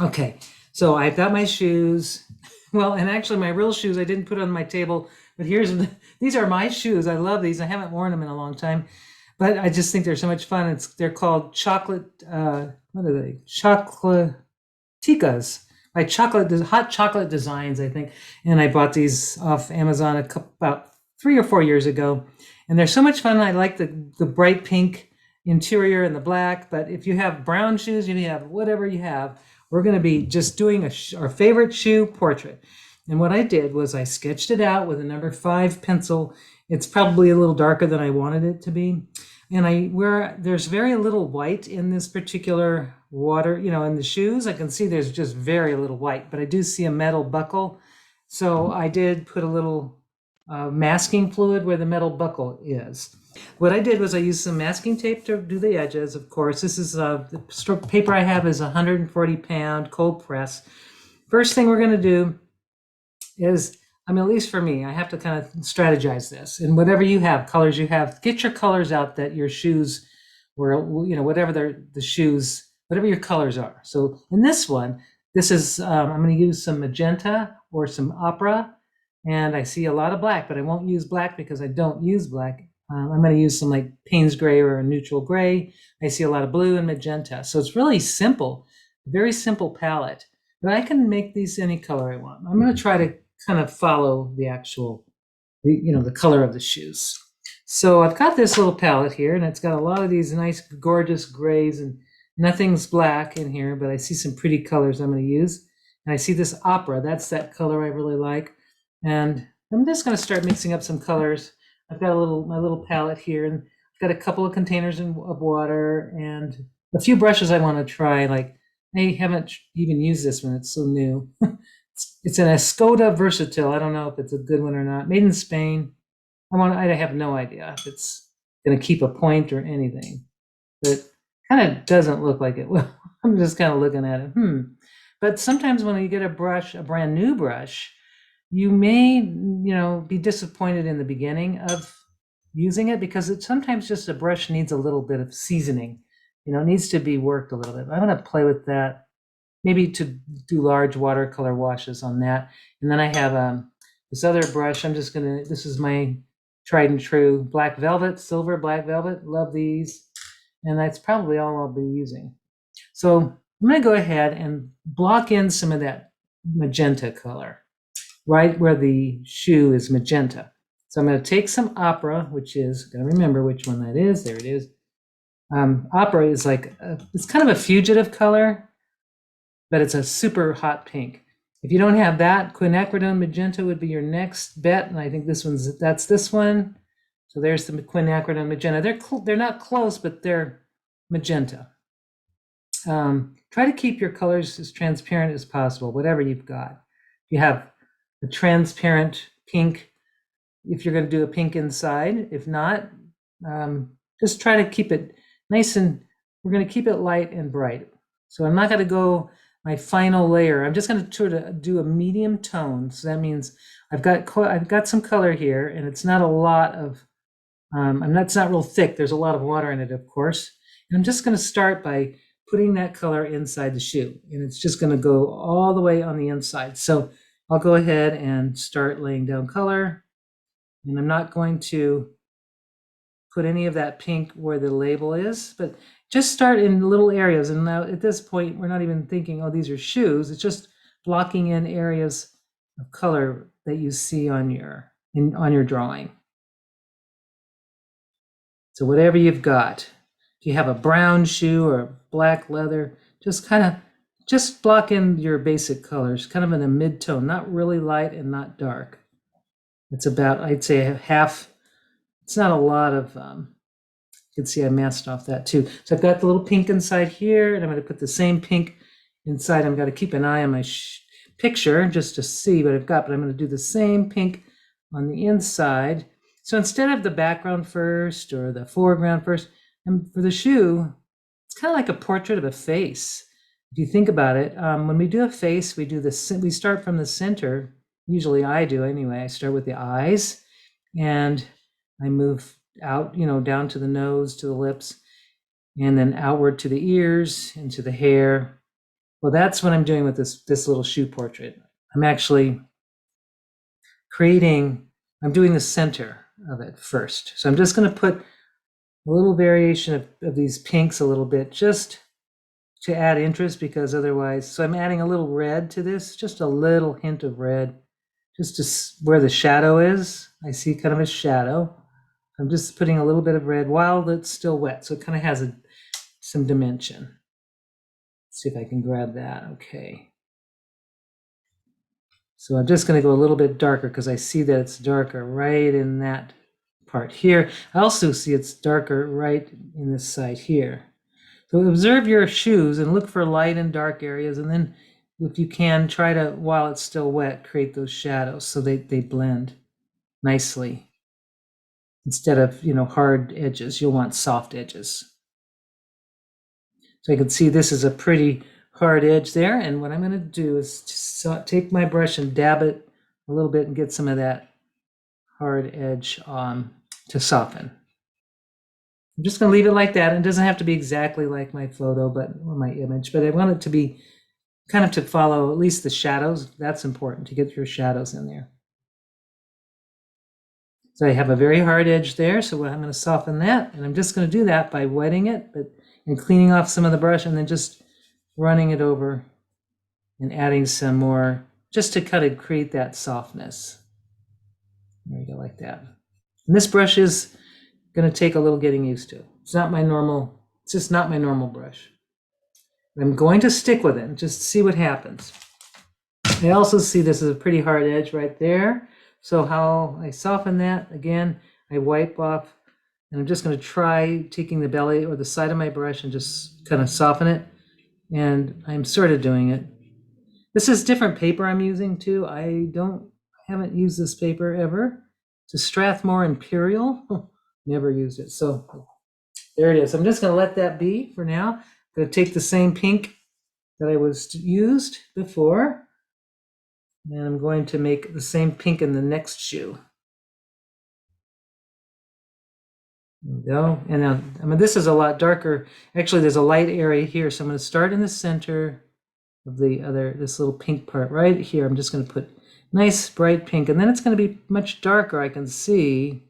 Okay, so I've got my shoes. Well, and actually my real shoes I didn't put on my table, but these are my shoes. I love these. I haven't worn them in a long time, but I just think they're so much fun. They're called chocolate what are they? Chocolate Ticas by Hot Chocolate Designs, I think. And I bought these off Amazon about 3 or 4 years ago, and they're so much fun. I like the bright pink interior and the black. But if you have brown shoes, you have whatever you have. We're going to be just doing our favorite shoe portrait. And what I did was I sketched it out with a number 5 pencil. It's probably a little darker than I wanted it to be. And there's very little white in this particular water, in the shoes. I can see there's just very little white, but I do see a metal buckle. So I did put a little masking fluid where the metal buckle is. What I did was I used some masking tape to do the edges, of course. This is the paper I have is 140-pound cold press. First thing we're going to do is, at least for me, I have to kind of strategize this. And whatever you have, colors you have, get your colors out that your shoes were, whatever the shoes, whatever your colors are. So in this one, this is, I'm going to use some magenta or some opera. And I see a lot of black, but I won't use black because I don't use black. I'm going to use some like Payne's gray or a neutral gray. I see a lot of blue and magenta. So it's really simple, very simple palette. But I can make these any color I want. I'm going to try to kind of follow the actual, the color of the shoes. So I've got this little palette here, and it's got a lot of these nice, gorgeous grays, and nothing's black in here, but I see some pretty colors I'm going to use. And I see this opera. That's that color I really like. And I'm just going to start mixing up some colors. I've got my little palette here, and I've got a couple of containers of water and a few brushes I want to try. Like, I haven't even used this one. It's so new. It's an Escoda Versatile. I don't know if it's a good one or not. Made in Spain. I have no idea if it's going to keep a point or anything. But kind of doesn't look like it will. I'm just kind of looking at it. But sometimes when you get a brand new brush, you may, be disappointed in the beginning of using it because sometimes just a brush needs a little bit of seasoning. It needs to be worked a little bit. I'm going to play with that, maybe to do large watercolor washes on that. And then I have this other brush. This is my tried and true black velvet, silver black velvet. Love these. And that's probably all I'll be using. So I'm going to go ahead and block in some of that magenta color right where the shoe is magenta. So I'm going to take some opera, which is, got to remember which one that is. There it is. Opera is it's kind of a fugitive color, but it's a super hot pink. If you don't have that, quinacridone magenta would be your next bet, and I think that's this one. So there's the quinacridone magenta. They're not close, but they're magenta. Try to keep your colors as transparent as possible, whatever you've got. If you have a transparent pink, if you're going to do a pink inside. If not, just try to keep it nice, and we're going to keep it light and bright. So I'm not going to go my final layer. I'm just going to try to do a medium tone. So that means I've got some color here, and it's not a lot of, it's not real thick. There's a lot of water in it, of course. And I'm just going to start by putting that color inside the shoe, and it's just going to go all the way on the inside. So I'll go ahead and start laying down color, and I'm not going to put any of that pink where the label is, but just start in little areas. And now at this point, we're not even thinking, oh, these are shoes. It's just blocking in areas of color that you see on your drawing. So whatever you've got, if you have a brown shoe or black leather, just block in your basic colors, kind of in a mid-tone, not really light and not dark. It's about, I'd say, half. It's not a lot of, you can see I masked off that too. So I've got the little pink inside here, and I'm going to put the same pink inside. I'm going to keep an eye on my picture just to see what I've got, but I'm going to do the same pink on the inside. So instead of the background first or the foreground first, and for the shoe, it's kind of like a portrait of a face. If you think about it, when we do a face, we start from the center. Usually I do anyway. I start with the eyes, and I move out, down to the nose, to the lips, and then outward to the ears and to the hair. Well, that's what I'm doing with this little shoe portrait. I'm actually I'm doing the center of it first. So I'm just going to put a little variation of these pinks a little bit, just to add interest, because otherwise, so I'm adding a little red to this, just a little hint of red, just to where the shadow is. I see kind of a shadow. I'm just putting a little bit of red while it's still wet, so it kind of has some dimension. Let's see if I can grab that. Okay. So I'm just going to go a little bit darker because I see that it's darker right in that part here. I also see it's darker right in this side here. So observe your shoes and look for light and dark areas, and then if you can, try to, while it's still wet, create those shadows so they blend nicely. Instead of, hard edges, you'll want soft edges. So I can see this is a pretty hard edge there, and what I'm going to do is just take my brush and dab it a little bit and get some of that hard edge to soften. I'm just going to leave it like that. It doesn't have to be exactly like my photo, or my image, but I want it to be kind of to follow at least the shadows. That's important, to get your shadows in there. So I have a very hard edge there, so I'm going to soften that, and I'm just going to do that by wetting it and cleaning off some of the brush, and then just running it over and adding some more, just to kind of create that softness. There you go, like that. And this brush is going to take a little getting used to. It's just not my normal brush. I'm going to stick with it and just see what happens. I also see this is a pretty hard edge right there. So how I soften that, again, I wipe off, and I'm just going to try taking the belly or the side of my brush and just kind of soften it. And I'm sort of doing it. This is different paper I'm using too. I haven't used this paper ever. It's a Strathmore Imperial. Never used it. So there it is. I'm just going to let that be for now. I'm going to take the same pink that I used before, and I'm going to make the same pink in the next shoe. There we go. And this is a lot darker. Actually, there's a light area here, so I'm going to start in the center of this little pink part right here. I'm just going to put nice bright pink, and then it's going to be much darker. I can see.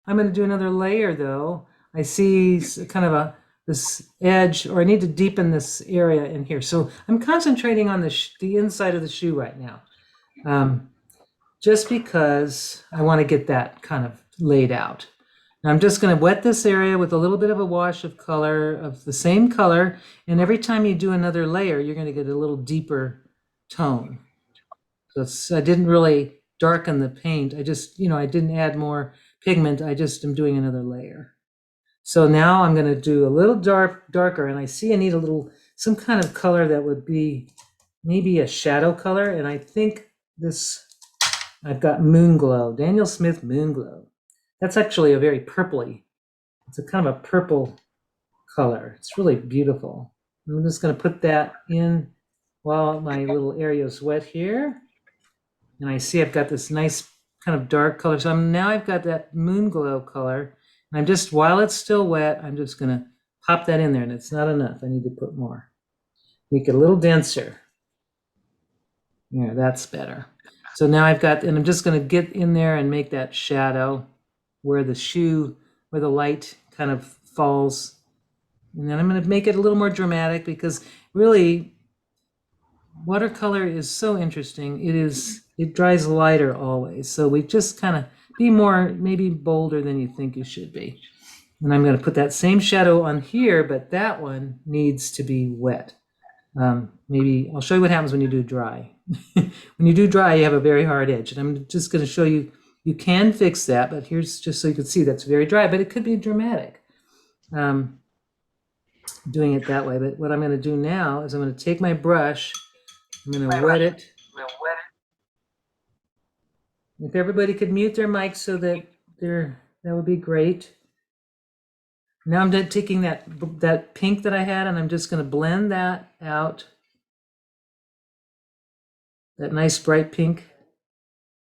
I'm going to do another layer though. I see kind of this edge, or I need to deepen this area in here. So I'm concentrating on the inside of the shoe right now, just because I want to get that kind of laid out. Now I'm just going to wet this area with a little bit of a wash of color of the same color, and every time you do another layer, you're going to get a little deeper tone. So I didn't really darken the paint. I just, I didn't add more pigment. I just am doing another layer. So now I'm going to do a little darker, and I see I need some kind of color that would be maybe a shadow color. And I think I've got Moon Glow, Daniel Smith Moon Glow. That's actually a very purpley. It's a kind of a purple color. It's really beautiful. I'm just going to put that in while my little area is wet here. And I see I've got this nice kind of dark color. So now I've got that Moon Glow color. And I'm just, while it's still wet, I'm just going to pop that in there. And it's not enough. I need to put more. Make it a little denser. Yeah, that's better. So now I've got, and I'm just going to get in there and make that shadow where the light kind of falls. And then I'm going to make it a little more dramatic, because really watercolor is so interesting. It dries lighter always. So we just kind of be more, maybe bolder than you think you should be. And I'm going to put that same shadow on here, but that one needs to be wet. Maybe I'll show you what happens when you do dry. When you do dry, you have a very hard edge. And I'm just going to show you, you can fix that, but here's just so you can see that's very dry, but it could be dramatic. Doing it that way. But what I'm going to do now is I'm going to take my brush, I'm going to wet it. If everybody could mute their mics so that that would be great. Now I'm taking that pink that I had, and I'm just going to blend that out. That nice bright pink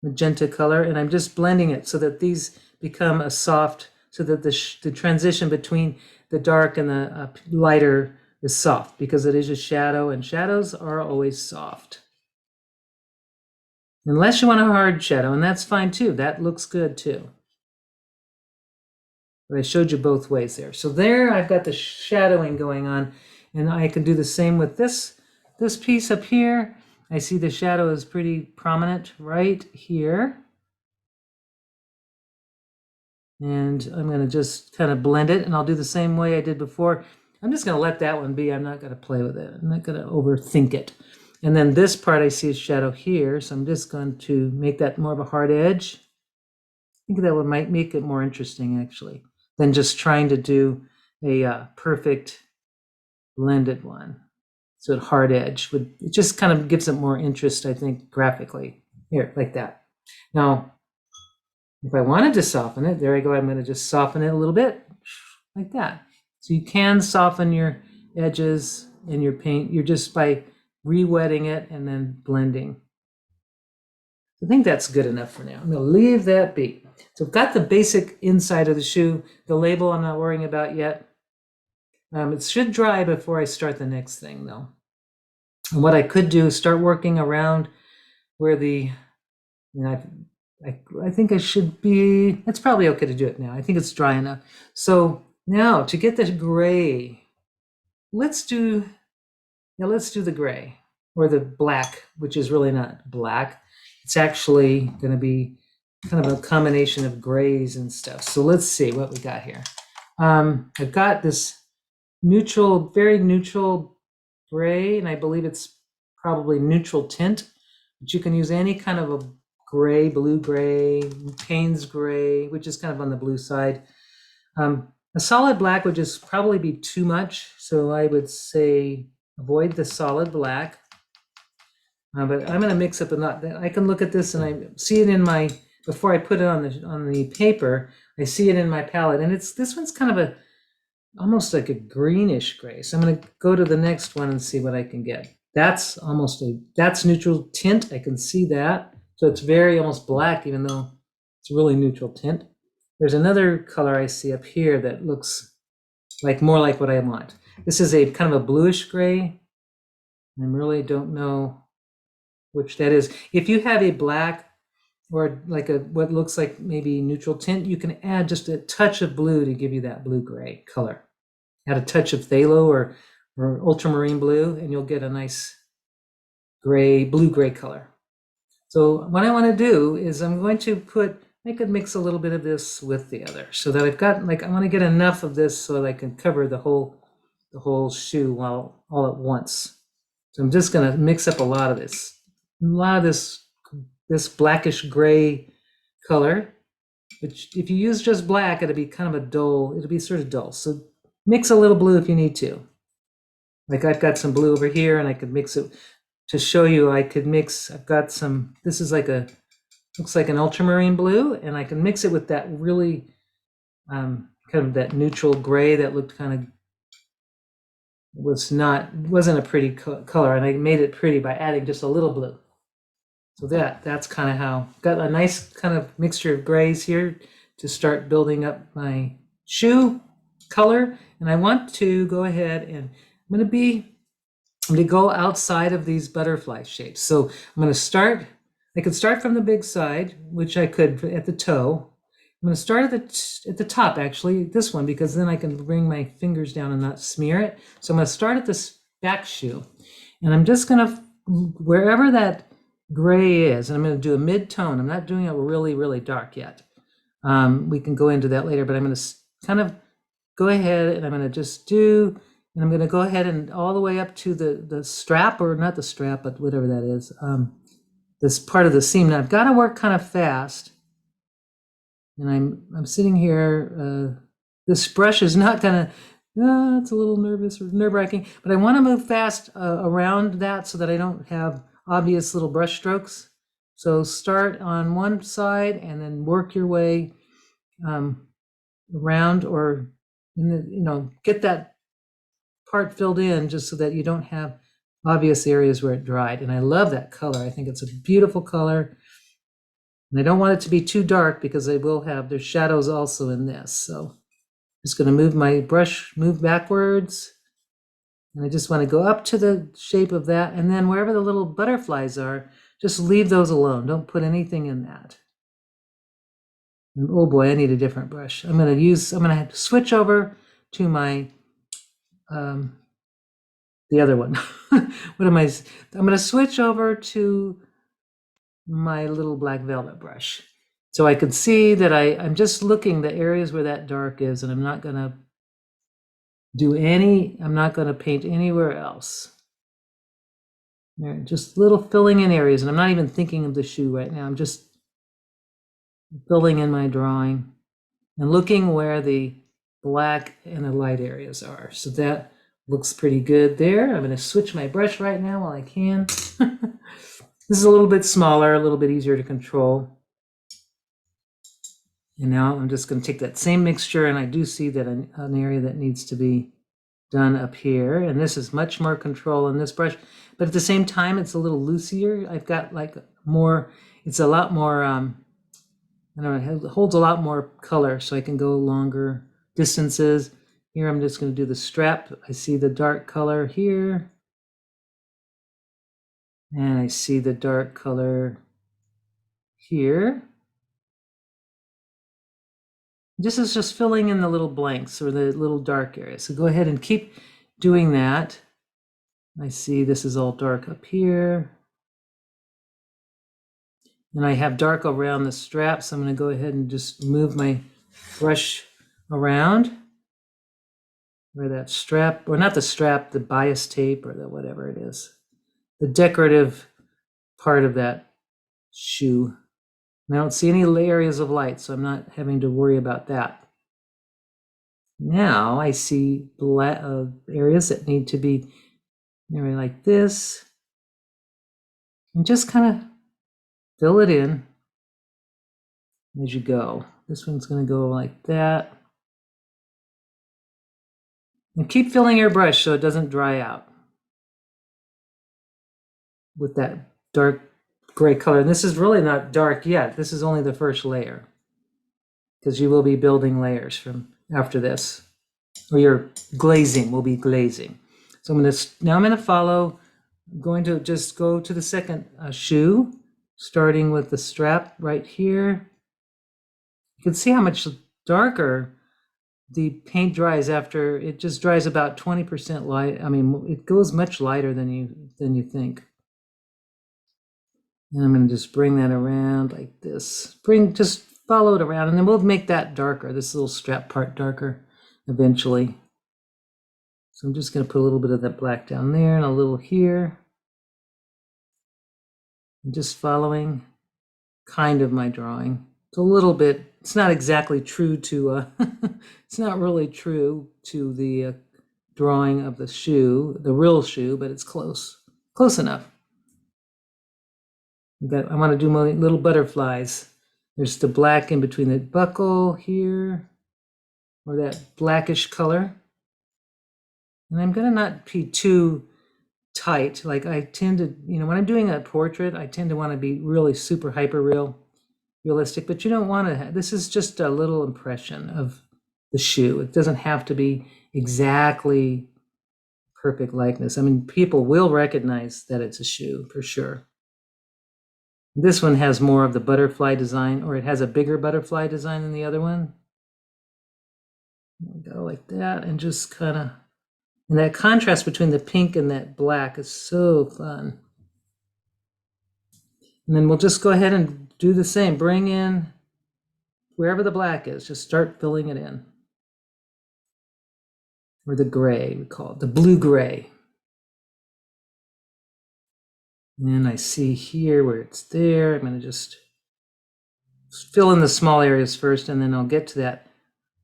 magenta color, and I'm just blending it so that these become a soft, so that the transition between the dark and the lighter is soft, because it is a shadow, and shadows are always soft. Unless you want a hard shadow, and that's fine too. That looks good too. But I showed you both ways there. So there I've got the shadowing going on, and I can do the same with this piece up here. I see the shadow is pretty prominent right here. And I'm going to just kind of blend it, and I'll do the same way I did before. I'm just going to let that one be. I'm not going to play with it. I'm not going to overthink it. And then this part I see a shadow here, so I'm just going to make that more of a hard edge. I think that might make it more interesting, actually, than just trying to do a perfect blended one. So hard edge it just kind of gives it more interest, I think, graphically. Here, like that. Now, if I wanted to soften it, there I go. I'm going to just soften it a little bit, like that. So you can soften your edges in your paint. You're just by re-wetting it and then blending. I think that's good enough for now. I'm going to leave that be. So I've got the basic inside of the shoe. The label I'm not worrying about yet. It should dry before I start the next thing, though. And what I could do is start working around where I think I should be, it's probably okay to do it now. I think it's dry enough. So now to get the gray, let's do the gray, or the black, which is really not black. It's actually going to be kind of a combination of grays and stuff. So let's see what we got here. I've got this neutral, very neutral gray, and I believe it's probably neutral tint, but you can use any kind of a gray, blue gray, Payne's gray, which is kind of on the blue side. A solid black would just probably be too much, so I would say avoid the solid black. But I'm going to mix up a lot. I can look at this and I see it in my, before I put it on the paper, I see it in my palette, and this one's kind of almost like a greenish gray. So I'm going to go to the next one and see what I can get. That's that's neutral tint. I can see that. So it's very almost black, even though it's really neutral tint. There's another color I see up here that looks more like what I want. This is a kind of a bluish gray. I really don't know which that is. If you have a black or like what looks like maybe neutral tint, you can add just a touch of blue to give you that blue-gray color. Add a touch of phthalo or ultramarine blue, and you'll get a nice blue-gray color. So what I want to do is I'm going to I could mix a little bit of this with the other, so that I've got, I want to get enough of this so that I can cover the whole shoe all at once. So I'm just going to mix up a lot of this blackish gray color. But if you use just black, it'll be kind of it'll be sort of dull. So mix a little blue if you need to. I've got some blue over here, and I could mix it to show you. I've got some, this is looks like an ultramarine blue, and I can mix it with that really kind of that neutral gray that looked kind of, wasn't a pretty color, and I made it pretty by adding just a little blue. So that's kind of how, got a nice kind of mixture of grays here to start building up my shoe color. And I want to go ahead and I'm going to go outside of these butterfly shapes. So I'm going to start, I could start from the big side, which I could at the toe. I'm going to start at the top, actually, this one, because then I can bring my fingers down and not smear it. So I'm going to start at this back shoe, and I'm just going to, wherever that gray is, and I'm going to do a mid-tone. I'm not doing it really, really dark yet. We can go into that later, but I'm going to kind of go ahead, and I'm going to just and I'm going to go ahead and all the way up to the strap, or not the strap, but whatever that is, this part of the seam. Now I've got to work kind of fast. And I'm sitting here, this brush is not gonna, it's a little nerve-wracking, but I want to move fast around that so that I don't have obvious little brush strokes. So start on one side and then work your way around, or get that part filled in just so that you don't have obvious areas where it dried. And I love that color. I think it's a beautiful color. And I don't want it to be too dark because there's shadows also in this. So I'm just going to move my brush, move backwards. And I just want to go up to the shape of that. And then wherever the little butterflies are, just leave those alone. Don't put anything in that. And oh boy, I need a different brush. I'm going to have to switch over to my, the other one. I'm going to switch over to my little black velvet brush. So I can see that I'm just looking the areas where that dark is, and I'm not going to paint anywhere else. Just little filling in areas, and I'm not even thinking of the shoe right now. I'm just filling in my drawing and looking where the black and the light areas are. So that looks pretty good there. I'm going to switch my brush right now while I can. This is a little bit smaller, a little bit easier to control. And now I'm just going to take that same mixture, and I do see that an area that needs to be done up here. And this is much more control in this brush, but at the same time, it's a little loosier. I've got like it's a lot more, I don't know, it holds a lot more color, so I can go longer distances. Here, I'm just going to do the strap. I see the dark color here. And I see the dark color here. This is just filling in the little blanks or the little dark areas. So go ahead and keep doing that. I see this is all dark up here. And I have dark around the strap, so I'm going to go ahead and just move my brush around where that strap, or not the strap, the bias tape or the whatever it is, the decorative part of that shoe. And I don't see any areas of light, so I'm not having to worry about that. Now I see areas that need to be maybe like this, and just kind of fill it in as you go. This one's going to go like that. And keep filling your brush so it doesn't dry out with that dark gray color. And this is really not dark yet. This is only the first layer, because you will be building layers from after this, or your glazing will be glazing. So I'm going to follow. I'm going to just go to the second shoe, starting with the strap right here. You can see how much darker the paint dries after. It just dries about 20% light. I mean, it goes much lighter than you think. And I'm going to just bring that around like this. Just follow it around, and then we'll make that darker, this little strap part darker eventually. So I'm just going to put a little bit of that black down there and a little here. I'm just following kind of my drawing. It's a little bit, it's not exactly true to, it's not really true to the drawing of the shoe, the real shoe, but it's close enough. I want to do my little butterflies. There's the black in between the buckle here, or that blackish color. And I'm going to not be too tight. Like I tend to, when I'm doing a portrait, I tend to want to be really super hyper realistic, but you don't want to. This is just a little impression of the shoe. It doesn't have to be exactly perfect likeness. I mean, people will recognize that it's a shoe for sure. This one has more of the butterfly design, or it has a bigger butterfly design than the other one. Go like that, and just kind of, and that contrast between the pink and that black is so fun. And then we'll just go ahead and do the same. Bring in wherever the black is, just start filling it in. Or the gray, we call it, the blue-gray. And I see here where it's there. I'm going to just fill in the small areas first, and then I'll get to that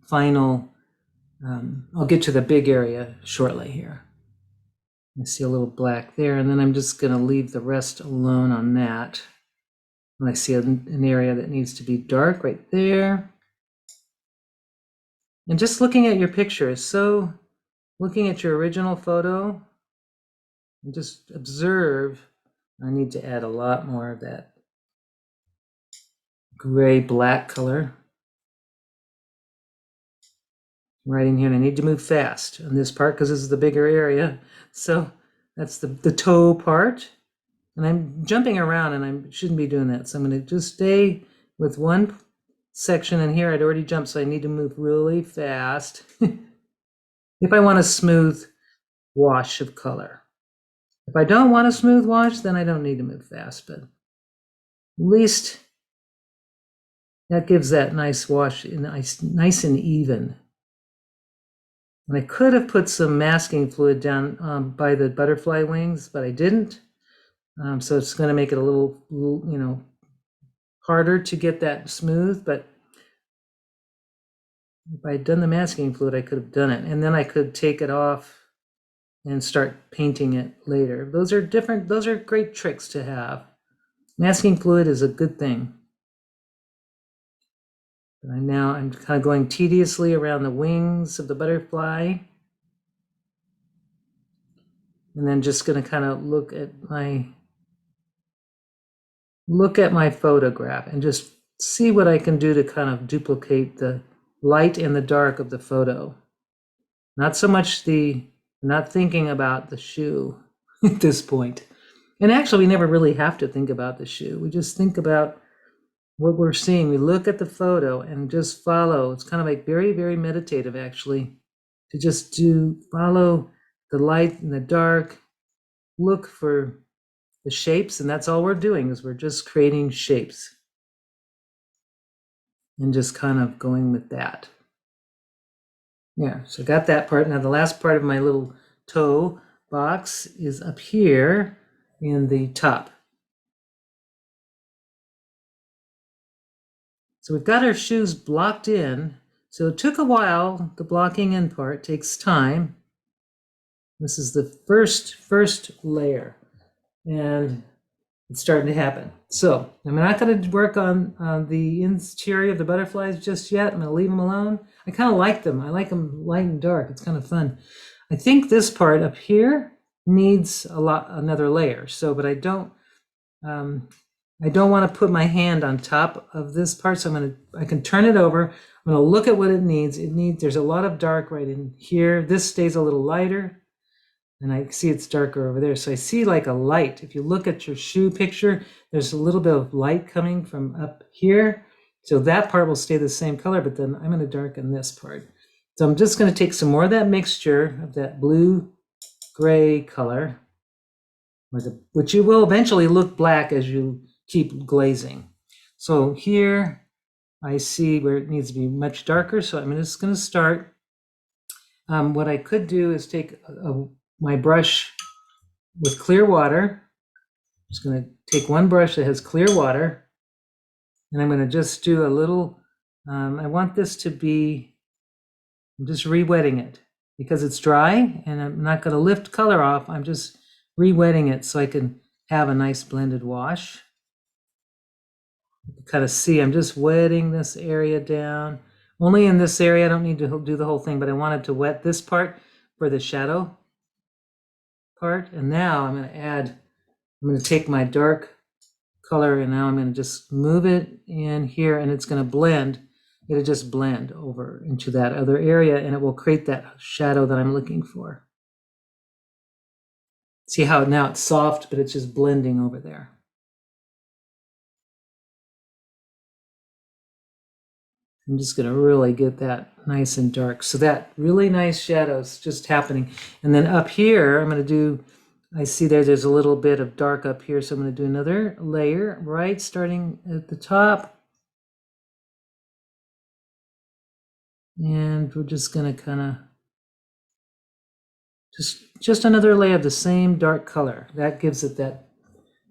final, I'll get to the big area shortly here. I see a little black there, and then I'm just going to leave the rest alone on that. And I see an area that needs to be dark right there. And just looking at your picture is so, looking at your original photo, and just observe. I need to add a lot more of that gray black color right in here. And I need to move fast on this part because this is the bigger area. So that's the toe part. And I'm jumping around and I shouldn't be doing that. So I'm going to just stay with one section, and here I'd already jumped, so I need to move really fast if I want a smooth wash of color. If I don't want a smooth wash, then I don't need to move fast, but at least that gives that nice wash, nice and even. And I could have put some masking fluid down by the butterfly wings, but I didn't. So it's going to make it a little, harder to get that smooth, but if I had done the masking fluid, I could have done it. And then I could take it off and start painting it later. Those are great tricks to have. Masking fluid is a good thing. And I'm kind of going tediously around the wings of the butterfly. And then just going to kind of look at my photograph and just see what I can do to kind of duplicate the light and the dark of the photo. Not so much not thinking about the shoe at this point. And actually, we never really have to think about the shoe. We just think about what we're seeing. We look at the photo and just follow. It's kind of like very, very meditative, actually, to just follow the light and the dark, look for the shapes, and that's all we're doing is we're just creating shapes and just kind of going with that. Yeah, so I got that part. Now the last part of my little toe box is up here in the top. So we've got our shoes blocked in. So it took a while. The blocking in part takes time. This is the first layer, and it's starting to happen. So I'm not going to work on the interior of the butterflies just yet. I'm going to leave them alone. I kind of like them. I like them light and dark. It's kind of fun. I think this part up here needs another layer. So, but I don't want to put my hand on top of this part. So I can turn it over. I'm going to look at what it needs. There's a lot of dark right in here. This stays a little lighter. And I see it's darker over there. So I see like a light. If you look at your shoe picture, there's a little bit of light coming from up here. So that part will stay the same color, but then I'm going to darken this part. So I'm just going to take some more of that mixture of that blue-gray color, which you will eventually look black as you keep glazing. So here I see where it needs to be much darker. So I'm just going to start. What I could do is take my brush with clear water. I'm just going to take one brush that has clear water, and I'm going to just do a little, I want this to be, I'm just re-wetting it because it's dry and I'm not going to lift color off. I'm just re-wetting it so I can have a nice blended wash. You can kind of see I'm just wetting this area down. Only in this area, I don't need to do the whole thing, but I wanted to wet this part for the shadow part. And now I'm going to take my dark color and now I'm going to just move it in here and it's going to blend. It'll just blend over into that other area and it will create that shadow that I'm looking for. See how now it's soft, but it's just blending over there. I'm just going to really get that nice and dark. So that really nice shadow is just happening. And then up here, I'm going to do, I see there's a little bit of dark up here. So I'm going to do another layer, right, starting at the top. And we're just going to kind of, just another layer of the same dark color. That gives it that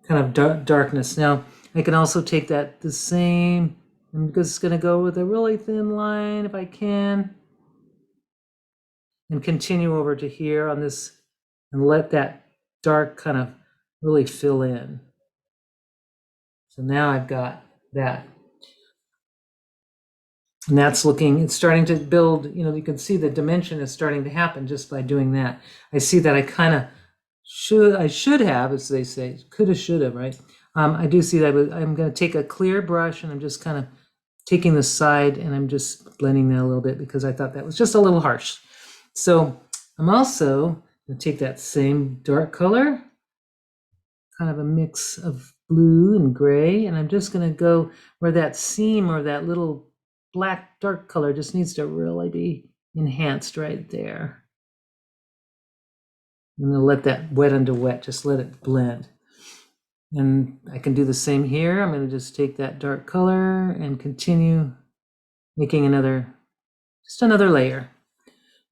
kind of darkness. Now, I can also take the same, I'm just going to go with a really thin line if I can. And continue over to here on this and let that dark kind of really fill in. So now I've got that. And that's looking, it's starting to build, you know, you can see the dimension is starting to happen just by doing that. I see that I kind of I should have, as they say, coulda, shoulda, right? I do see that I'm going to take a clear brush and I'm just kind of taking the side and I'm just blending that a little bit because I thought that was just a little harsh. So I'm also going to take that same dark color, kind of a mix of blue and gray, and I'm just going to go where that seam or that little black dark color just needs to really be enhanced right there. I'm going to let that wet under wet, just let it blend. And I can do the same here. I'm going to just take that dark color and continue making just another layer.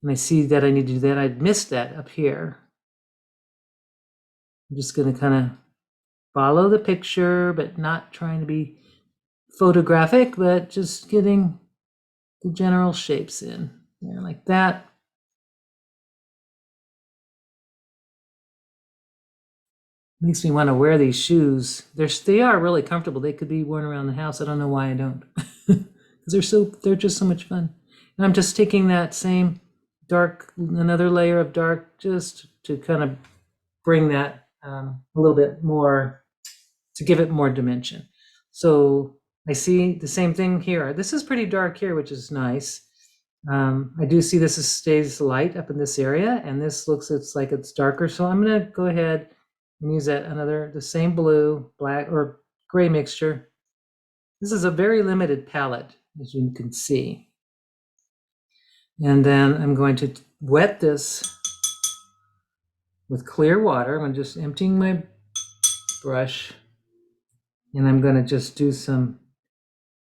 And I see that I need to do that. I'd missed that up here. I'm just going to kind of follow the picture, but not trying to be photographic, but just getting the general shapes in there like that. Makes me want to wear these shoes. They are really comfortable. They could be worn around the house. I don't know why I don't, because they're just so much fun. And I'm just taking that same dark, another layer of dark, just to kind of bring that a little bit more, to give it more dimension. So I see the same thing here. This is pretty dark here, which is nice. I do see this stays light up in this area, and this looks, it's like it's darker. So I'm going to go ahead and use the same blue, black, or gray mixture. This is a very limited palette, as you can see. And then I'm going to wet this with clear water. I'm just emptying my brush, and I'm going to just do some,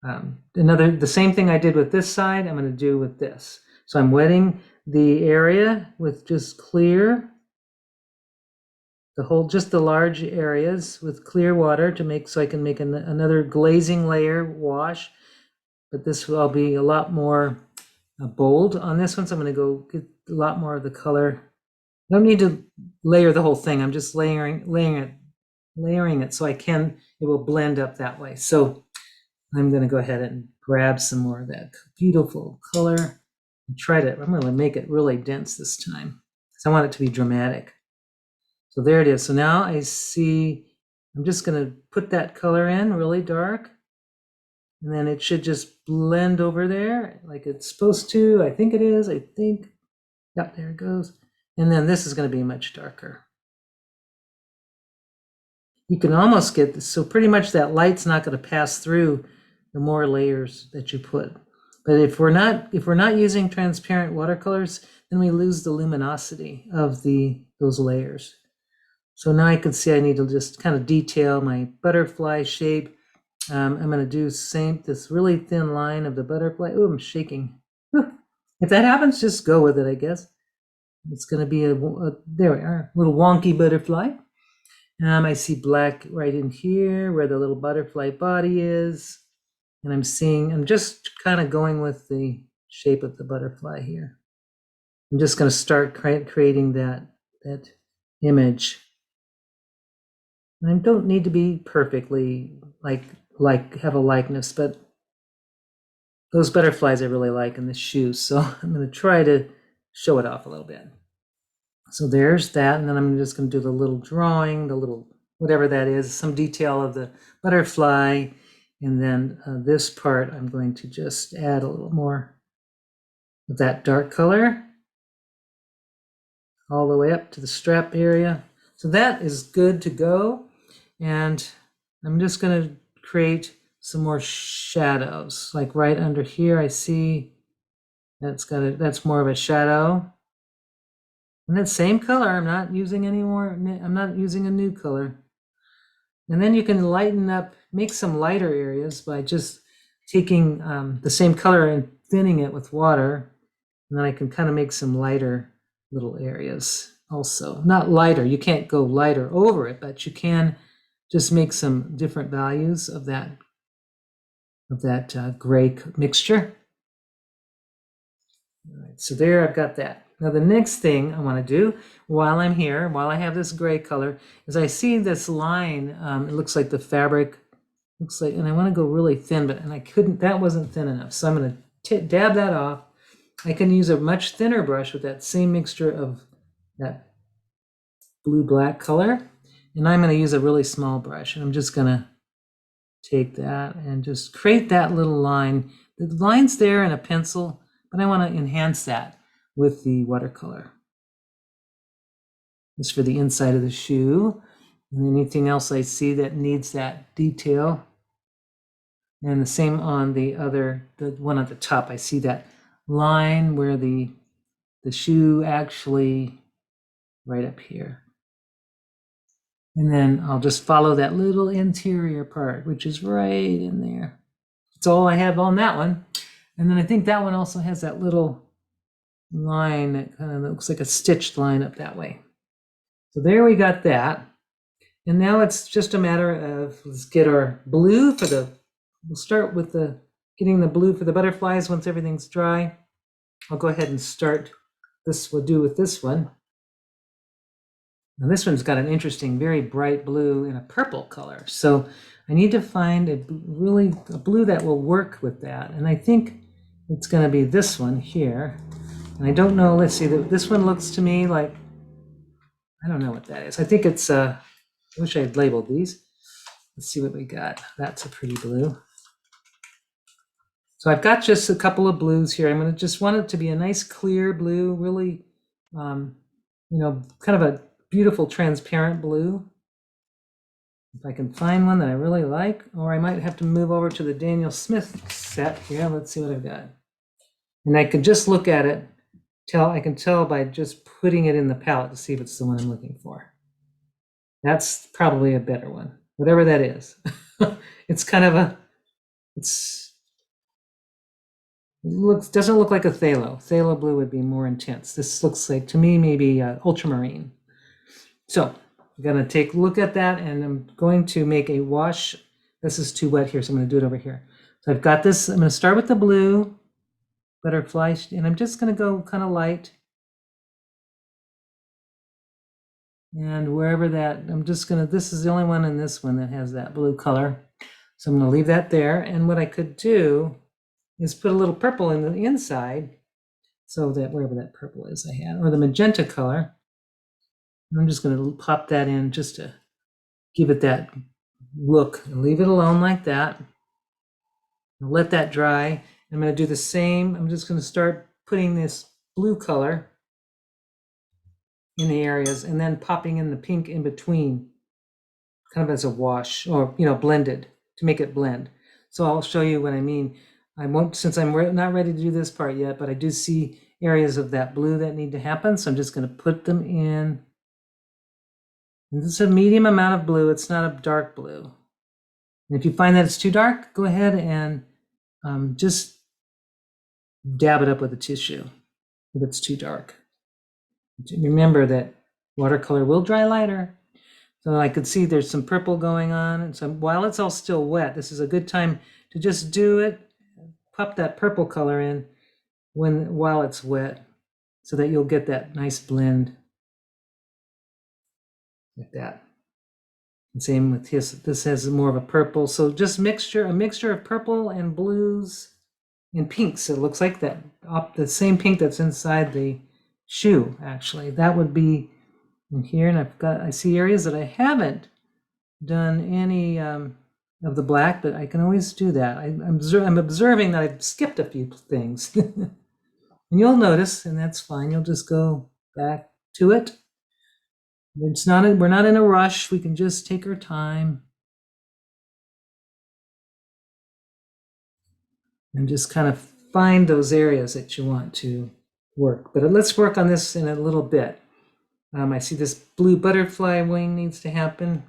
the same thing I did with this side, I'm going to do with this. So I'm wetting the area with just clear, just the large areas with clear water to make, so I can make another glazing layer wash. But this will be a lot more bold on this one. So I'm going to go get a lot more of the color. I don't need to layer the whole thing. I'm just layering it so it will blend up that way. So I'm going to go ahead and grab some more of that beautiful color and I'm going to make it really dense this time because I want it to be dramatic. So there it is. So now I see, I'm just going to put that color in really dark, and then it should just blend over there like it's supposed to. I think it is. Yep, there it goes. And then this is going to be much darker. You can almost get this, so pretty much that light's not going to pass through the more layers that you put. But if we're not using transparent watercolors, then we lose the luminosity of those layers. So now I can see I need to just kind of detail my butterfly shape. I'm going to do this really thin line of the butterfly. Oh, I'm shaking. If that happens, just go with it, I guess. It's going to be there we are, little wonky butterfly. I see black right in here where the little butterfly body is. And I'm just kind of going with the shape of the butterfly here. I'm just going to start creating that image. And I don't need to be perfectly like have a likeness, but those butterflies I really like in the shoes. So I'm going to try to show it off a little bit. So there's that. And then I'm just going to do the little drawing, the little, whatever that is, some detail of the butterfly. And then this part, I'm going to just add a little more of that dark color all the way up to the strap area. So that is good to go. And I'm just going to create some more shadows. Like right under here, I see that's more of a shadow. And that same color, I'm not using a new color. And then you can lighten up, make some lighter areas by just taking the same color and thinning it with water. And then I can kind of make some lighter little areas also. Not lighter, you can't go lighter over it, but you can just make some different values of that gray mixture. All right, so there I've got that. Now the next thing I want to do while I'm here, while I have this gray color, is I see this line. It looks like the fabric Looks like, and I want to go really thin, but I couldn't, that wasn't thin enough. So I'm going to dab that off. I can use a much thinner brush with that same mixture of that blue-black color. And I'm going to use a really small brush. And I'm just going to take that and just create that little line. The line's there in a pencil, but I want to enhance that with the watercolor. This is for the inside of the shoe. And anything else I see that needs that detail. And the same on the one at the top. I see that line where the shoe actually right up here. And then I'll just follow that little interior part, which is right in there. That's all I have on that one. And then I think that one also has that little line that kind of looks like a stitched line up that way. So there we got that. And now it's just a matter of, let's get our blue for we'll start with getting the blue for the butterflies once everything's dry. I'll go ahead and start this, we'll do with this one. Now this one's got an interesting, very bright blue and a purple color. So I need to find a blue that will work with that. And I think it's going to be this one here. And I don't know, let's see, this one looks to me like, I don't know what that is. I think it's, I wish I had labeled these. Let's see what we got. That's a pretty blue. So I've got just a couple of blues here. I'm going to just want it to be a nice clear blue, really, kind of a beautiful transparent blue. If I can find one that I really like, or I might have to move over to the Daniel Smith set here. Let's see what I've got. And I can just look at it, I can tell by just putting it in the palette to see if it's the one I'm looking for. That's probably a better one, whatever that is. It's kind of doesn't look like a phthalo. Phthalo blue would be more intense. This looks like, to me, maybe ultramarine. So I'm going to take a look at that, and I'm going to make a wash. This is too wet here, so I'm going to do it over here. So I've got this. I'm going to start with the blue butterfly, and I'm just going to go kind of light. And wherever that, this is the only one in this one that has that blue color. So I'm going to leave that there. And what I could do is put a little purple in the inside, so that wherever that purple is I had, or the magenta color. I'm just going to pop that in just to give it that look, and leave it alone like that. I'll let that dry. I'm going to do the same. I'm just going to start putting this blue color in the areas, and then popping in the pink in between, kind of as a wash, or blended, to make it blend. So I'll show you what I mean. I won't, since I'm not ready to do this part yet, but I do see areas of that blue that need to happen. So I'm just going to put them in. And this is a medium amount of blue. It's not a dark blue. And if you find that it's too dark, go ahead and just dab it up with a tissue if it's too dark. Remember that watercolor will dry lighter. So I could see there's some purple going on. And so while it's all still wet, this is a good time to just do it. Pop that purple color in while it's wet, so that you'll get that nice blend like that. And same with this has more of a purple. So just a mixture of purple and blues and pinks. It looks like that, the same pink that's inside the shoe, actually. That would be in here. And I see areas that I haven't done any of the black, but I can always do that. I'm observing that I've skipped a few things. And you'll notice, and that's fine. You'll just go back to it. We're not in a rush. We can just take our time and just kind of find those areas that you want to work. But let's work on this in a little bit. I see this blue butterfly wing needs to happen.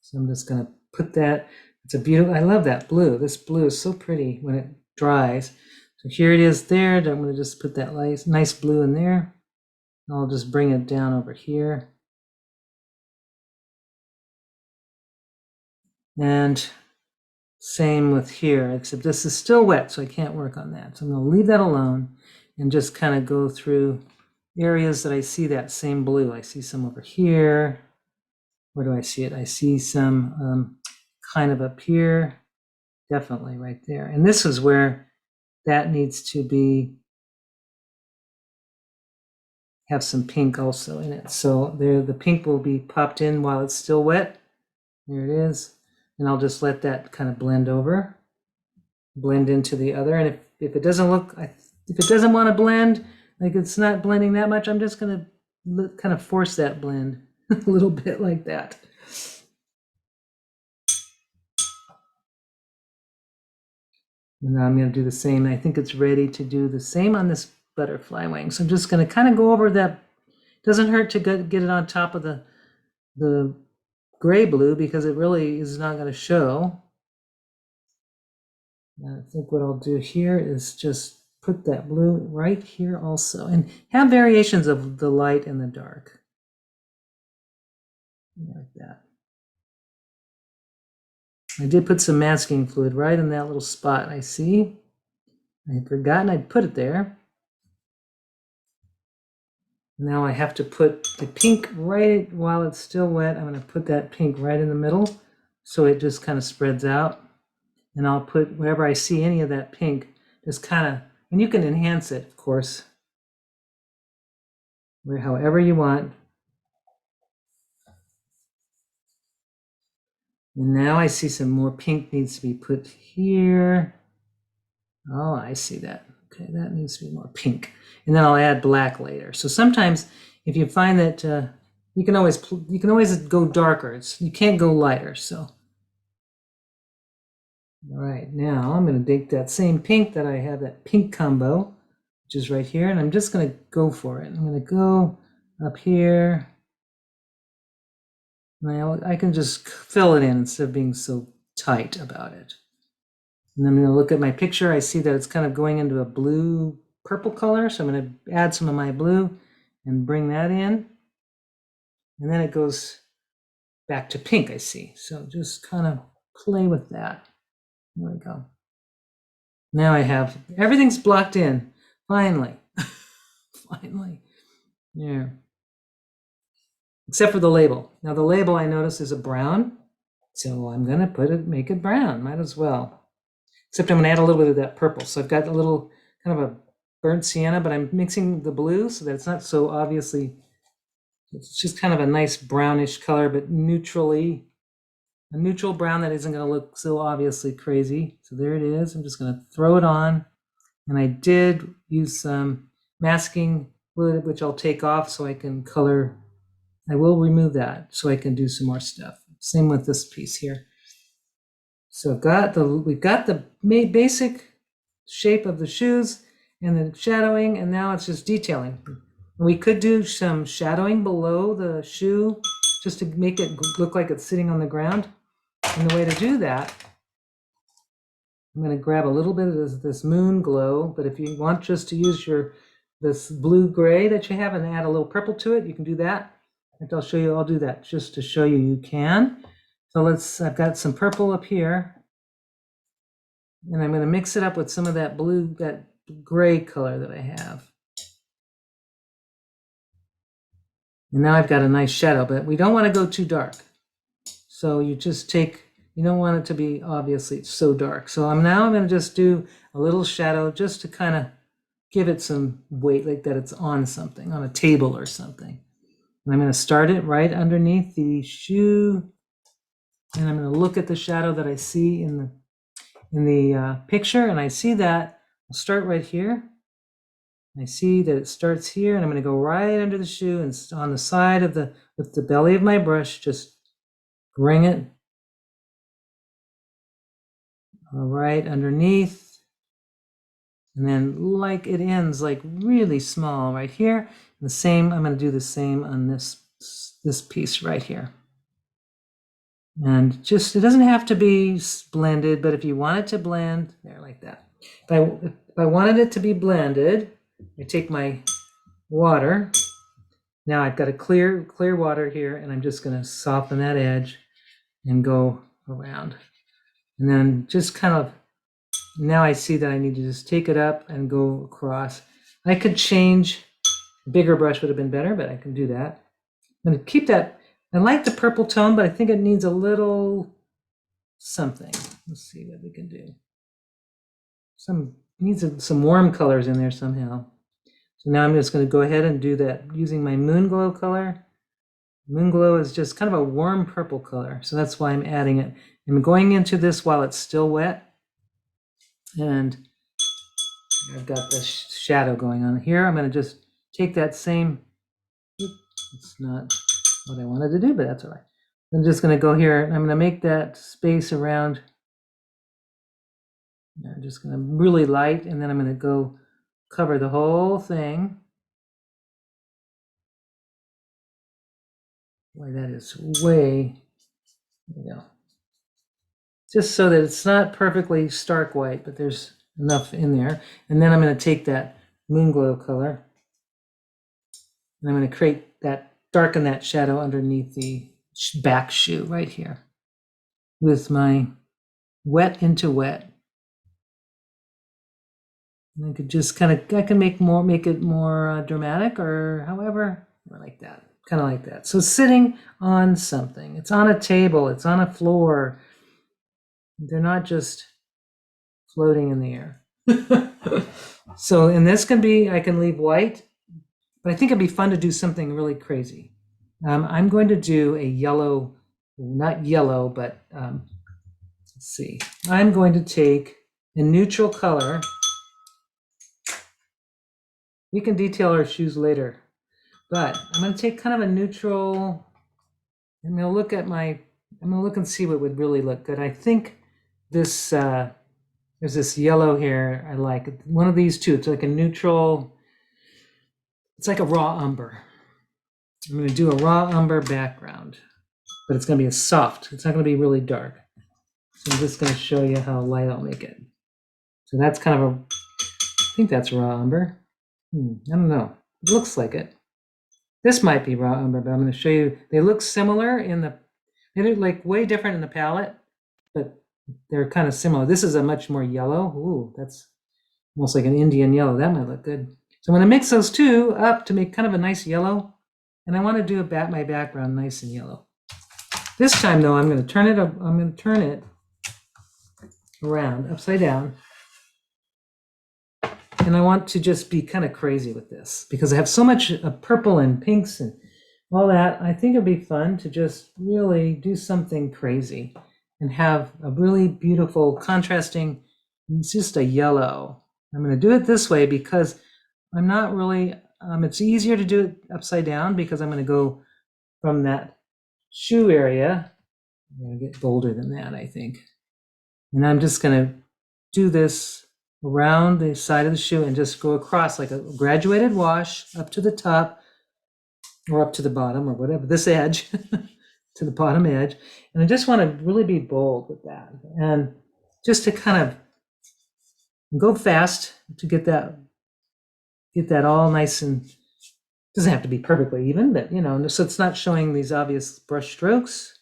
So I'm just going to put that. It's a beautiful, I love that blue. This blue is so pretty when it dries. So here it is there. I'm going to just put that nice blue in there. I'll just bring it down over here. And same with here, except this is still wet, so I can't work on that. So I'm going to leave that alone and just kind of go through areas that I see that same blue. I see some over here. Where do I see it? I see some kind of up here, definitely right there. And this is where that needs to be, have some pink also in it. So there, the pink will be popped in while it's still wet. There it is. And I'll just let that kind of blend over, blend into the other. And if it doesn't look, if it doesn't want to blend, like it's not blending that much, I'm just going to kind of force that blend a little bit like that. And now I'm going to do the same. I think it's ready to do the same on this butterfly wing. So I'm just going to kind of go over that. Doesn't hurt to get it on top of the gray blue because it really is not going to show. And I think what I'll do here is just put that blue right here also and have variations of the light and the dark. Like that. I did put some masking fluid right in that little spot I see. I had forgotten I'd put it there. Now I have to put the pink right while it's still wet. I'm going to put that pink right in the middle so it just kind of spreads out. And I'll put wherever I see any of that pink, just kind of, and you can enhance it, of course, however you want. And now I see some more pink needs to be put here. Oh, I see that. Okay, that needs to be more pink. And then I'll add black later. So sometimes if you find that you can always go darker. You can't go lighter. So all right, now I'm going to take that same pink that I have, that pink combo, which is right here, and I'm just going to go for it. I'm going to go up here. Now I can just fill it in instead of being so tight about it. And I'm going to look at my picture. I see that it's kind of going into a blue purple color. So I'm going to add some of my blue and bring that in. And then it goes back to pink, I see. So just kind of play with that. There we go. Now I have, everything's blocked in. Finally. Finally. Yeah. Except for the label. Now the label I notice is a brown. So I'm going to make it brown. Might as well. Except I'm going to add a little bit of that purple. So I've got a little kind of a burnt sienna, but I'm mixing the blue so that it's not so obviously, it's just kind of a nice brownish color, but a neutral brown that isn't going to look so obviously crazy. So there it is. I'm just going to throw it on. And I did use some masking fluid, which I'll take off so I can color. I will remove that so I can do some more stuff. Same with this piece here. So we've got the basic shape of the shoes and the shadowing, and now it's just detailing. We could do some shadowing below the shoe just to make it look like it's sitting on the ground. And the way to do that, I'm going to grab a little bit of this moon glow, but if you want just to use this blue gray that you have and add a little purple to it, you can do that. And I'll show you, I'll do that just to show you can. So I've got some purple up here, and I'm going to mix it up with some of that blue, that gray color that I have. And now I've got a nice shadow, but we don't want to go too dark. So you don't want it to be obviously so dark. So I'm going to just do a little shadow just to kind of give it some weight, like that it's on something, on a table or something. And I'm going to start it right underneath the shoe. And I'm going to look at the shadow that I see in the picture. And I see that, I'll start right here. I see that it starts here, and I'm going to go right under the shoe and on the side of with the belly of my brush, just bring it right underneath. And then it ends like really small right here. I'm going to do the same on this piece right here. And it doesn't have to be blended, but if you want it to blend, there, like that. If I wanted it to be blended, I take my water. Now I've got a clear water here, and I'm just going to soften that edge and go around. And then just kind of, now I see that I need to just take it up and go across. I could change, a bigger brush would have been better, but I can do that. I'm going to keep that. I like the purple tone, but I think it needs a little something. Let's see what we can do. Needs some warm colors in there somehow. So now I'm just going to go ahead and do that using my Moon Glow color. Moon Glow is just kind of a warm purple color, so that's why I'm adding it. I'm going into this while it's still wet, and I've got the shadow going on here. I'm going to just take that same, it's not what I wanted to do, but that's all right. I'm just going to go here, and I'm going to make that space around. I'm just going to really light, and then I'm going to go cover the whole thing. Boy, that is way, there we go. Just so that it's not perfectly stark white, but there's enough in there. And then I'm going to take that Moon Glow color, and I'm going to create that, darken that shadow underneath the back shoe right here with my wet into wet. And I could just kind of, I can make it more dramatic, or however, or like that. Kind of like that. So sitting on something. It's on a table. It's on a floor. They're not just floating in the air. So, and this can be, I can leave white, but I think it'd be fun to do something really crazy. I'm going to do a yellow, not yellow, but let's see. I'm going to take a neutral color. We can detail our shoes later. But I'm going to take kind of a neutral, I'm going to look and see what would really look good. I think this, there's this yellow here I like. One of these two, it's like a neutral, it's like a raw umber. I'm going to do a raw umber background, but it's going to be a soft. It's not going to be really dark. So I'm just going to show you how light I'll make it. So that's kind of I think that's raw umber. I don't know. It looks like it. This might be raw umber, but I'm going to show you. They look similar they're like way different in the palette, but they're kind of similar. This is a much more yellow. Ooh, that's almost like an Indian yellow. That might look good. So I'm going to mix those two up to make kind of a nice yellow. And I want to do my background nice and yellow. This time though, I'm going to turn it around, upside down. And I want to just be kind of crazy with this because I have so much purple and pinks and all that. I think it'd be fun to just really do something crazy and have a really beautiful contrasting, it's just a yellow. I'm going to do it this way because I'm not really, it's easier to do it upside down because I'm going to go from that shoe area. I'm going to get bolder than that, I think. And I'm just going to do this around the side of the shoe and just go across like a graduated wash up to the top or up to the bottom or whatever, this edge to the bottom edge. And I just want to really be bold with that and just to kind of go fast to get that all nice and doesn't have to be perfectly even, but so it's not showing these obvious brush strokes.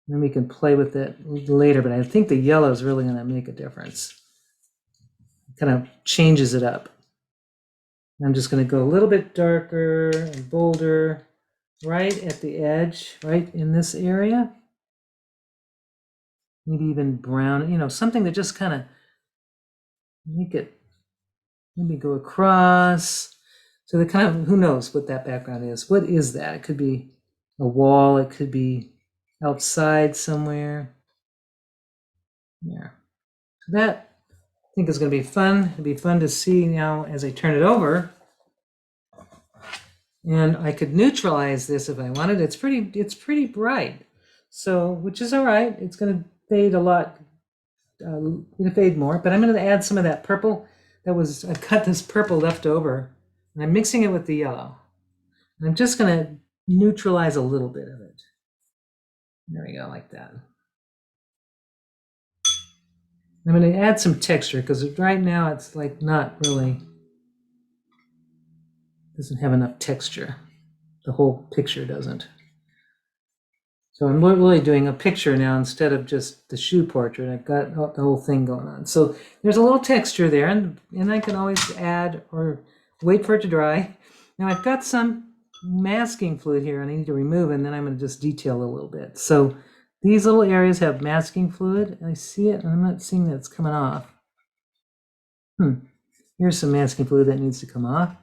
Then we can play with it later, but I think the yellow is really going to make a difference. Kind of changes it up. I'm just going to go a little bit darker and bolder right at the edge, right in this area. Maybe even brown, something that just kind of make it, maybe go across. So the kind of, who knows what that background is? What is that? It could be a wall. It could be outside somewhere. Yeah. So that I think is going to be fun. It'll be fun to see now as I turn it over. And I could neutralize this if I wanted. It's pretty bright. So, which is all right. It's going to fade a lot. Going to fade more, but I'm going to add some of that purple I cut this purple left over and I'm mixing it with the yellow. And I'm just going to neutralize a little bit of it. There we go, like that. I'm going to add some texture because right now it's like not really, doesn't have enough texture. The whole picture doesn't. So I'm really doing a picture now instead of just the shoe portrait. I've got the whole thing going on. So there's a little texture there, and I can always add or wait for it to dry. Now I've got some masking fluid here I need to remove, and then I'm going to just detail a little bit. So these little areas have masking fluid. I see it, and I'm not seeing that it's coming off. Here's some masking fluid that needs to come off.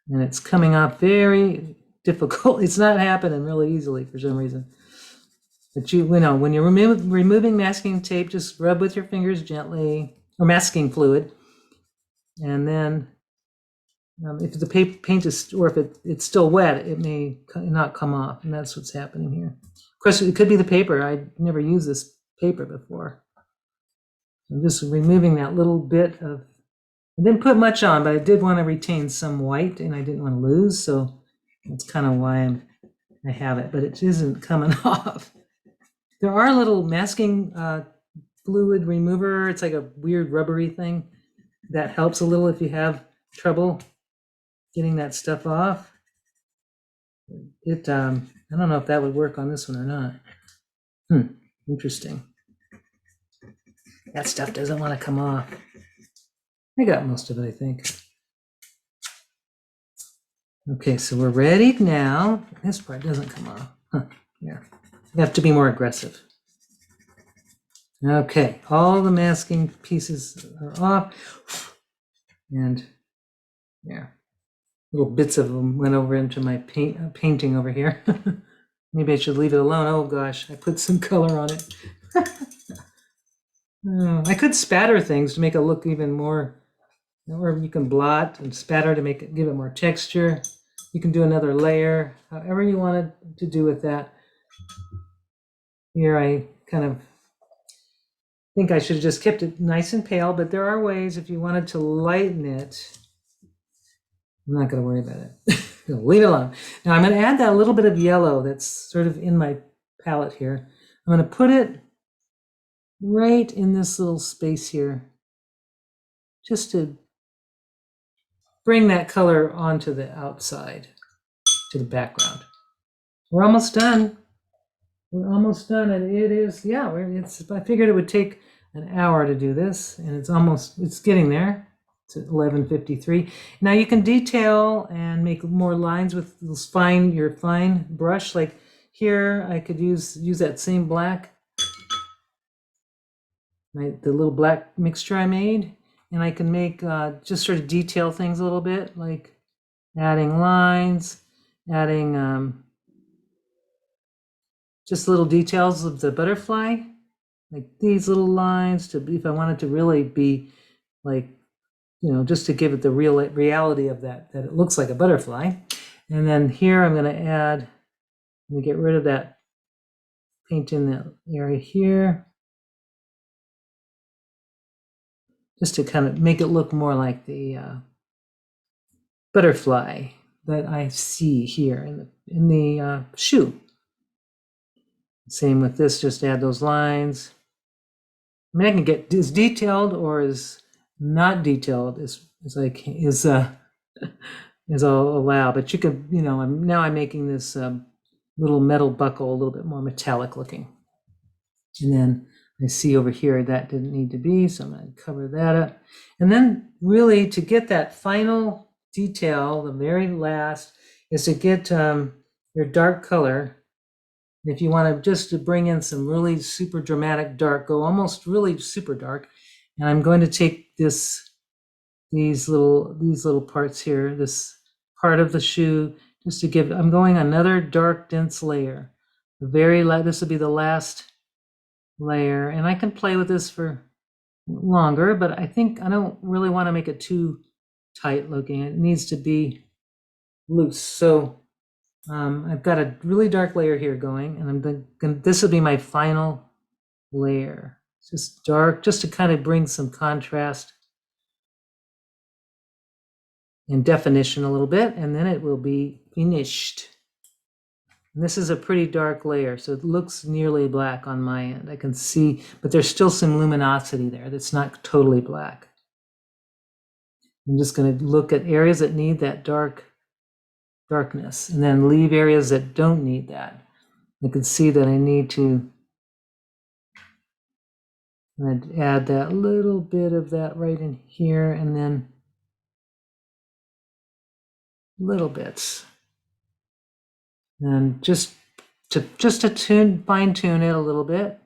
And it's coming off very difficult. It's not happening really easily for some reason. But you know, when you're removing masking tape, just rub with your fingers gently, or masking fluid. And then if the paint is, or if it's still wet, it may not come off. And that's what's happening here. Of course, it could be the paper. I'd never used this paper before. I'm just removing that little bit of, I didn't put much on, but I did want to retain some white and I didn't want to lose. So that's kind of why I have it, but it isn't coming off. There are little masking fluid remover. It's like a weird rubbery thing that helps a little if you have trouble getting that stuff off. I don't know if that would work on this one or not. Interesting. That stuff doesn't want to come off. I got most of it, I think. Okay, so we're ready now. This part doesn't come off. Here. You have to be more aggressive. Okay, all the masking pieces are off. And yeah, little bits of them went over into my painting over here. Maybe I should leave it alone. Oh gosh, I put some color on it. I could spatter things to make it look even more, or you can blot and spatter to make it, give it more texture. You can do another layer, however you wanted to do with that. Here I kind of think I should have just kept it nice and pale, but there are ways if you wanted to lighten it. I'm not going to worry about it. Leave it alone. Now I'm going to add that little bit of yellow that's sort of in my palette here. I'm going to put it right in this little space here, just to bring that color onto the outside, to the background. We're almost done. We're almost done, and it is, yeah, I figured it would take an hour to do this, and it's getting there. It's at 11:53. Now you can detail and make more lines with your fine brush. Like here, I could use that same black, the little black mixture I made, and I can make just sort of detail things a little bit, like adding lines, adding just little details of the butterfly, like these little lines, if I wanted to really be like, just to give it the reality of that it looks like a butterfly. And then here I'm going to add, let me get rid of that paint in that area here, just to kind of make it look more like the butterfly that I see here in the shoe. Same with this, just add those lines. I mean, I can get as detailed or as not detailed as I'll allow, but you could, now I'm making this little metal buckle a little bit more metallic looking. And then I see over here that didn't need to be, so I'm going to cover that up. And then really to get that final detail, the very last, is to get your dark color. If you want to bring in some really super dramatic dark, go almost really super dark. And I'm going to take these little parts here, this part of the shoe, just to give, I'm going another dark, dense layer. This will be the last layer. And I can play with this for longer, but I think I don't really want to make it too tight looking. It needs to be loose. So I've got a really dark layer here going, and this will be my final layer. It's just dark, just to kind of bring some contrast and definition a little bit, and then it will be finished. And this is a pretty dark layer, so it looks nearly black on my end. I can see, but there's still some luminosity there that's not totally black. I'm just going to look at areas that need that darkness, and then leave areas that don't need that. I can see that I need to add that little bit of that right in here, and then little bits. And just to fine tune it a little bit.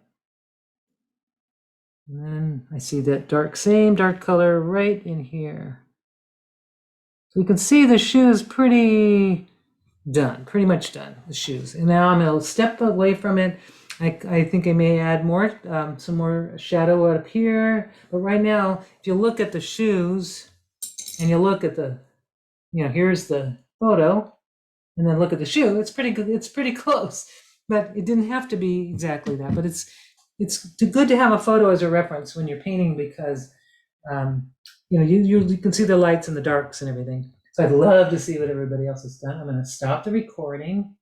And then I see that same dark color right in here. So you can see the shoe is pretty much done, the shoes. And now I'm going to step away from it. I think I may add more, some more shadow up here. But right now, if you look at the shoes and you look at the, here's the photo, and then look at the shoe, it's pretty good. It's pretty close, but it didn't have to be exactly that. But it's good to have a photo as a reference when you're painting because, you can see the lights and the darks and everything. So I'd love to see what everybody else has done. I'm going to stop the recording.